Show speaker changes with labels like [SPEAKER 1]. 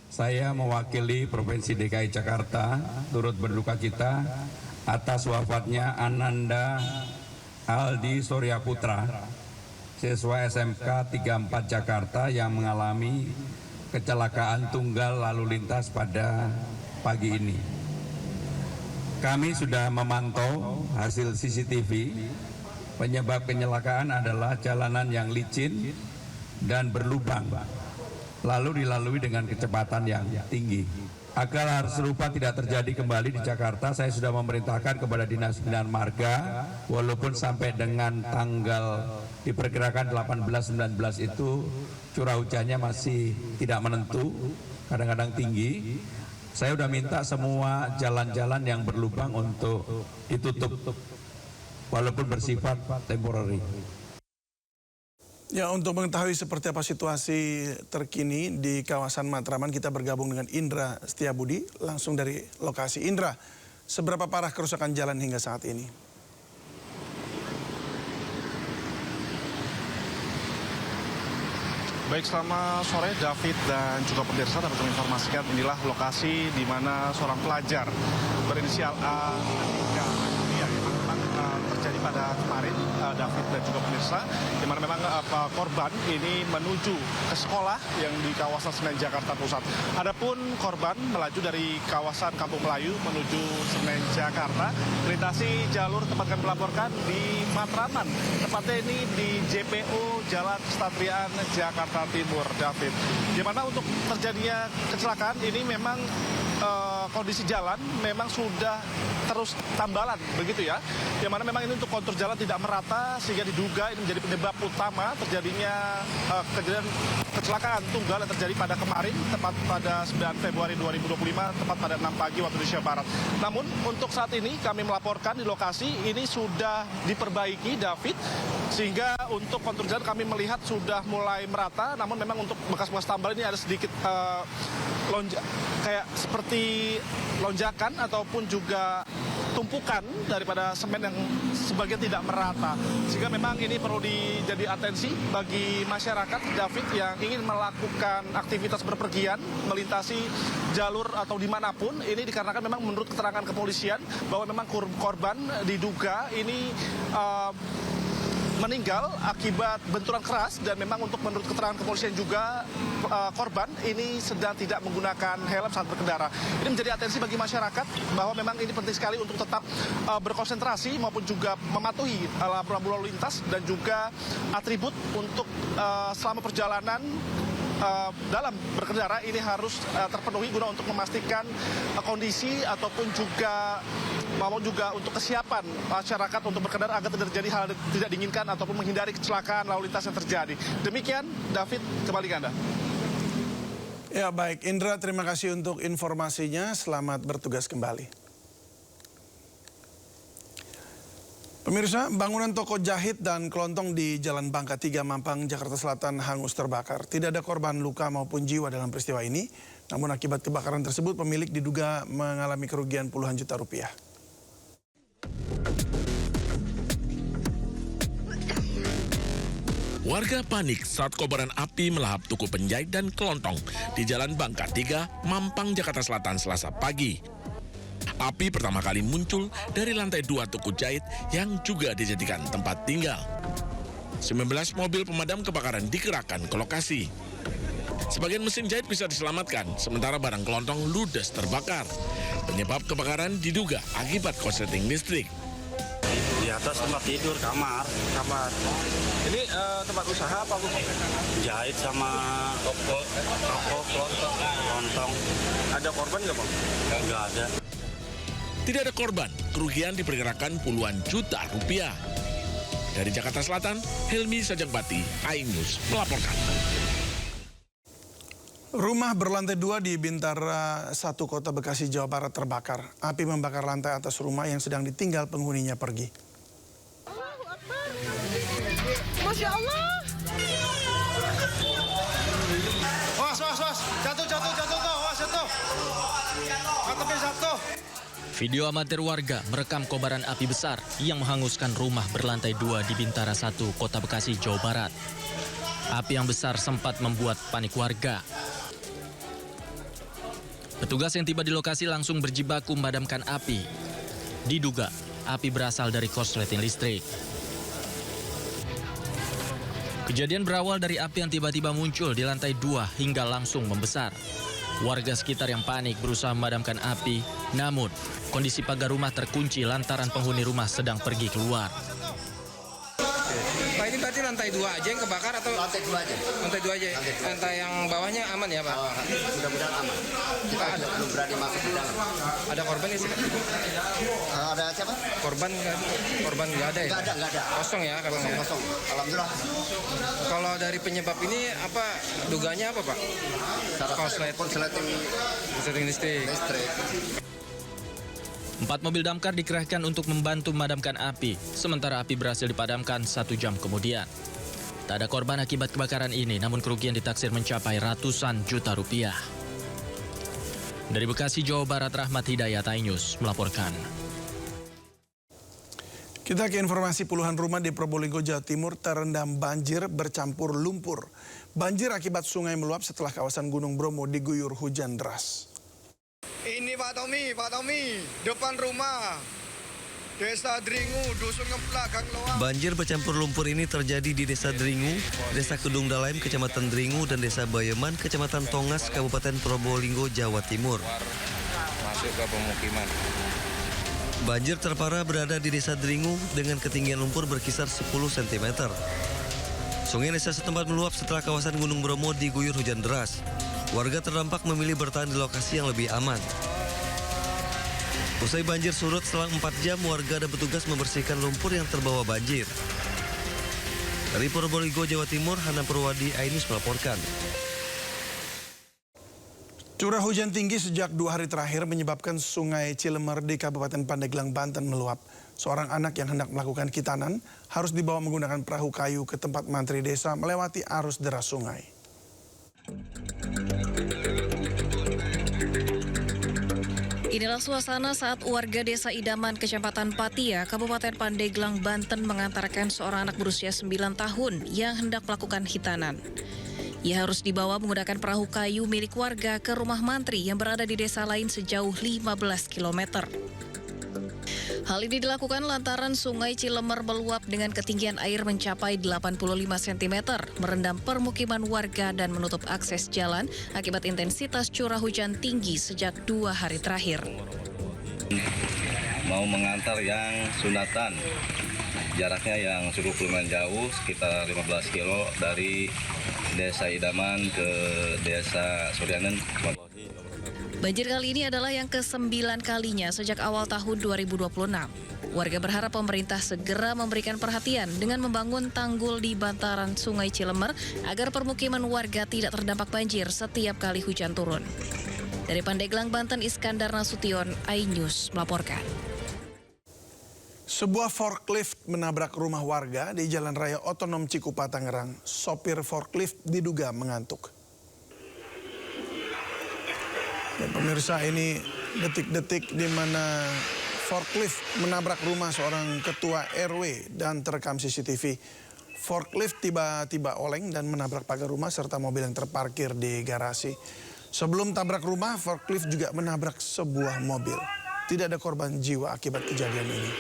[SPEAKER 1] Saya mewakili Provinsi DKI Jakarta turut berduka cita atas wafatnya Ananda Aldi Surya Putra, siswa SMK 34 Jakarta yang mengalami kecelakaan tunggal lalu lintas pada pagi ini. Kami sudah memantau hasil CCTV. Penyebab kecelakaan adalah jalanan yang licin dan berlubang, lalu dilalui dengan kecepatan yang tinggi. Agar hal serupa tidak terjadi kembali di Jakarta, saya sudah memerintahkan kepada Dinas Bina Marga, walaupun sampai dengan tanggal diperkirakan 18-19 itu curah hujannya masih tidak menentu, kadang-kadang tinggi. Saya sudah minta semua jalan-jalan yang berlubang untuk ditutup, walaupun bersifat temporary.
[SPEAKER 2] Ya, untuk mengetahui seperti apa situasi terkini di kawasan Matraman, kita bergabung dengan Indra Setiabudi langsung dari lokasi. Indra, seberapa parah kerusakan jalan hingga saat ini?
[SPEAKER 3] Baik, selamat sore David dan juga pemirsa. Dapat kami informasikan inilah lokasi di mana seorang pelajar berinisial A yang memang terjadi pada kemarin, David dan juga pemirsa, di mana memang korban ini menuju ke sekolah yang di kawasan Senen Jakarta Pusat. Adapun korban melaju dari kawasan Kampung Melayu menuju Senen Jakarta, melintasi jalur tempat kami melaporkan di Matraman, tepatnya ini di JPO Jalan Kesatriaan Jakarta Timur, David. Di mana untuk terjadinya kecelakaan ini memang kondisi jalan memang sudah terus tambalan, begitu ya. Yang mana memang ini untuk kontur jalan tidak merata, sehingga diduga ini menjadi penyebab utama terjadinya kejadian kecelakaan tunggal yang terjadi pada kemarin, tepat pada 9 Februari 2025, tepat pada 6 pagi waktu Indonesia Barat. Namun untuk saat ini kami melaporkan di lokasi ini sudah diperbaiki, David, sehingga untuk kontur jalan kami melihat sudah mulai merata. Namun memang untuk bekas-bekas tambal ini ada sedikit kayak seperti lonjakan ataupun juga tumpukan daripada semen yang sebagian tidak merata, sehingga memang ini perlu jadi atensi bagi masyarakat, David, yang ingin melakukan aktivitas berpergian melintasi jalur atau dimanapun. Ini dikarenakan memang menurut keterangan kepolisian bahwa memang korban diduga ini meninggal akibat benturan keras, dan memang untuk menurut keterangan kepolisian juga korban ini sedang tidak menggunakan helm saat berkendara. Ini menjadi atensi bagi masyarakat bahwa memang ini penting sekali untuk tetap berkonsentrasi maupun juga mematuhi rambu lalu lintas dan juga atribut untuk selama perjalanan dalam berkendara ini harus terpenuhi guna untuk memastikan kondisi ataupun juga untuk kesiapan masyarakat untuk berkendara agar tidak terjadi hal tidak diinginkan ataupun menghindari kecelakaan lalu lintas yang terjadi. Demikian, David, kembali ke Anda.
[SPEAKER 2] Ya, baik, Indra, terima kasih untuk informasinya. Selamat bertugas kembali. Pemirsa, bangunan toko jahit dan kelontong di Jalan Bangka 3, Mampang, Jakarta Selatan hangus terbakar. Tidak ada korban luka maupun jiwa dalam peristiwa ini. Namun akibat kebakaran tersebut, pemilik diduga mengalami kerugian puluhan juta rupiah.
[SPEAKER 4] Warga panik saat kobaran api melahap toko penjahit dan kelontong di Jalan Bangka 3, Mampang, Jakarta Selatan, Selasa pagi. Api pertama kali muncul dari lantai 2 toko jahit yang juga dijadikan tempat tinggal. 19 mobil pemadam kebakaran dikerahkan ke lokasi. Sebagian mesin jahit bisa diselamatkan, sementara barang kelontong ludes terbakar. Penyebab kebakaran diduga akibat korsleting listrik.
[SPEAKER 5] Di atas tempat tidur, kamar.
[SPEAKER 3] Ini tempat usaha apa, Bu?
[SPEAKER 5] Jahit sama toko, kelontong.
[SPEAKER 3] Ada korban nggak, Bang?
[SPEAKER 5] Nggak ada.
[SPEAKER 4] Tidak ada korban, kerugian diperkirakan puluhan juta rupiah. Dari Jakarta Selatan, Helmi Sajagbati, iNews melaporkan.
[SPEAKER 2] Rumah berlantai 2 di Bintara 1 Kota Bekasi, Jawa Barat terbakar. Api membakar lantai atas rumah yang sedang ditinggal penghuninya pergi.
[SPEAKER 6] Masya Allah.
[SPEAKER 7] Was, jatuh tuh, was jatuh. Atapnya jatuh.
[SPEAKER 8] Video amatir warga merekam kobaran api besar yang menghanguskan rumah berlantai 2 di Bintara 1 Kota Bekasi, Jawa Barat. Api yang besar sempat membuat panik warga. Petugas yang tiba di lokasi langsung berjibaku memadamkan api. Diduga api berasal dari korsleting listrik. Kejadian berawal dari api yang tiba-tiba muncul di lantai 2 hingga langsung membesar. Warga sekitar yang panik berusaha memadamkan api, namun kondisi pagar rumah terkunci lantaran penghuni rumah sedang pergi keluar.
[SPEAKER 9] Pak, ini berarti lantai 2 aja yang kebakar atau?
[SPEAKER 10] Lantai 2 aja.
[SPEAKER 9] Lantai 2 aja. Lantai yang bawahnya aman ya, Pak?
[SPEAKER 10] Mudah-mudahan aman. Kita belum berani masuk di dalam.
[SPEAKER 9] Ada korban ya sih?
[SPEAKER 10] Ada siapa?
[SPEAKER 9] Korban nggak ada ya?
[SPEAKER 10] Nggak ada.
[SPEAKER 9] Kosong ya, kabangnya.
[SPEAKER 10] Kosong. Alhamdulillah.
[SPEAKER 9] Kalau dari penyebab ini apa? Dugaannya apa, Pak? Korsleting listrik.
[SPEAKER 8] 4 mobil damkar dikerahkan untuk membantu memadamkan api, sementara api berhasil dipadamkan 1 jam kemudian. Tak ada korban akibat kebakaran ini, namun kerugian ditaksir mencapai ratusan juta rupiah. Dari Bekasi, Jawa Barat, Rahmat Hidayat, iNews melaporkan.
[SPEAKER 2] Kita ke informasi, puluhan rumah di Probolinggo, Jawa Timur terendam banjir bercampur lumpur. Banjir akibat sungai meluap setelah kawasan Gunung Bromo diguyur hujan deras.
[SPEAKER 7] Ini Pak Tommy, depan rumah. Desa Dringu, Dusun Ngeplak, Gang Loa.
[SPEAKER 11] Banjir bercampur lumpur ini terjadi di Desa Dringu, Desa Kedung Dalaim, Kecamatan Dringu, dan Desa Bayeman, Kecamatan Tongas, Kabupaten Probolinggo, Jawa Timur.
[SPEAKER 9] Masuk ke pemukiman.
[SPEAKER 11] Banjir terparah berada di Desa Dringu dengan ketinggian lumpur berkisar 10 cm. Sungai desa setempat meluap setelah kawasan Gunung Bromo diguyur hujan deras. Warga terdampak memilih bertahan di lokasi yang lebih aman. Usai banjir surut, selang 4 jam warga dan petugas membersihkan lumpur yang terbawa banjir. Dari Probolinggo, Jawa Timur, Hana Purwadi, iNews melaporkan.
[SPEAKER 2] Curah hujan tinggi sejak 2 hari terakhir menyebabkan Sungai Cilemer di Kabupaten Pandeglang, Banten meluap. Seorang anak yang hendak melakukan khitanan harus dibawa menggunakan perahu kayu ke tempat mantri desa melewati arus deras sungai.
[SPEAKER 6] Inilah suasana saat warga desa Idaman, Kecamatan Patia, Kabupaten Pandeglang, Banten mengantarkan seorang anak berusia 9 tahun yang hendak melakukan khitanan. Ia harus dibawa menggunakan perahu kayu milik warga ke rumah mantri yang berada di desa lain sejauh 15 km. Hal ini dilakukan lantaran Sungai Cilemer meluap dengan ketinggian air mencapai 85 cm, merendam permukiman warga dan menutup akses jalan akibat intensitas curah hujan tinggi sejak 2 hari terakhir.
[SPEAKER 12] Mau mengantar yang sunatan, jaraknya yang cukup lumayan jauh, sekitar 15 kilo dari Desa Idaman ke Desa Suryanen.
[SPEAKER 6] Banjir kali ini adalah yang ke-9 kalinya sejak awal tahun 2026. Warga berharap pemerintah segera memberikan perhatian dengan membangun tanggul di bantaran Sungai Cilemer agar permukiman warga tidak terdampak banjir setiap kali hujan turun. Dari Pandeglang, Banten, Iskandar Nasution, iNews melaporkan.
[SPEAKER 2] Sebuah forklift menabrak rumah warga di Jalan Raya Otonom Cikupa, Tangerang. Sopir forklift diduga mengantuk. Dan pemirsa, ini detik-detik di mana forklift menabrak rumah seorang ketua RW dan terekam CCTV. Forklift tiba-tiba oleng dan menabrak pagar rumah serta mobil yang terparkir di garasi. Sebelum tabrak rumah, forklift juga menabrak sebuah mobil. Tidak ada korban jiwa akibat kejadian ini.